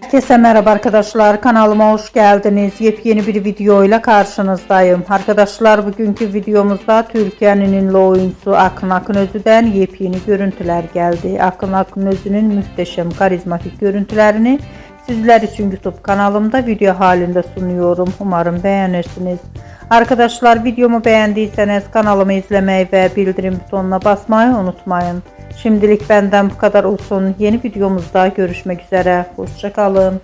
Herkese merhaba arkadaşlar, kanalıma hoş geldiniz. Yepyeni bir video ile karşınızdayım. Arkadaşlar, bugünkü videomuzda Türkiye'nin ünlü oyuncusu Akın Akınözü'den yepyeni görüntüler geldi. Akın Akınözü'nün muhteşem karizmatik görüntülerini sizler için YouTube kanalımda video halinde sunuyorum. Umarım beğenirsiniz. Arkadaşlar, videomu beğendiyseniz kanalımı izlemeyi ve bildirim butonuna basmayı unutmayın. Şimdilik benden bu kadar olsun. Yeni videomuzda görüşmek üzere. Hoşça kalın.